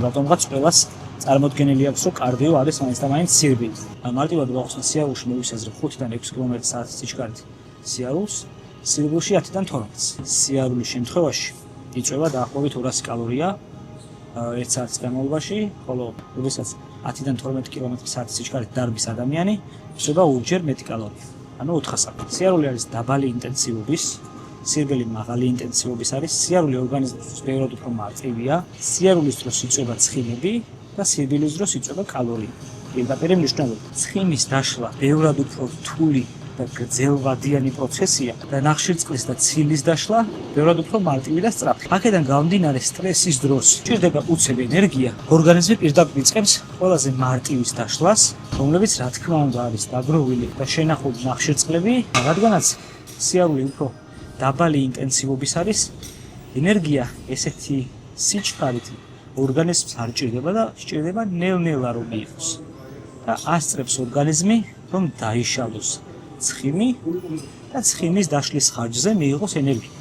რატომღაც ყველას წარმოდგენილი აქვს, რომ კარდიო არის მაინც და მაინც სირბილი. მარტივად ვახსოვს სიარულში მოვისაზრებ 5-დან 6 კმ/სთ სიჩქარით სიარულს, სირბილში 10-დან 12-ს. სიარულის შემთხვევაში იწვევა დაახლოებით 200 კალორია 1 საათის განმავლობაში, ხოლო როდესაც 10-დან 12 კმ/სთ სიჩქარით დარბის ადამიანი, იწვევა ორჯერ მეტი კალორია, ანუ 400. სიარული არის დაბალი ინტენსივობის, სირბილი მაღალი ინტენსივობის არის. სიარული ორგანიზმისთვის ბევრად უფრო მარტივია. სიარულის დროს იწვევა ცხიმები და სირბილის დროს იწვევა კალორიები. პირდაპირ მნიშვნელობით. ცხიმის დაშლა ბევრად უფრო რთული და გრძელვადიანი პროცესია და ნახშირწყლის და ცილის დაშლა ბევრად უფრო მარტივი და სწრაფი. აქედან გამომდინარე სტრესის დროს ჭირდება უცებ ენერგია. ორგანიზმი პირდაპირ იწყებს ყველაზე მარტივის დაშლას, რომლებიც რა თქმა უნდა არის დაგროვილი და შენახული ნახშირწყლები, რადგანაც სიარული უფრო დაბალი ინტენსივობის არის, ენერგია ესეთი სიჩქარით ორგანიზმს არ ჭირდება და სჭირდება ნელ-ნელა რომ მიიღოს. და ასწრებს ორგანიზმი რომ დაიშალოს ცხიმი და ცხიმის დაშლის ხარჯზე მიიღოს ენერგია.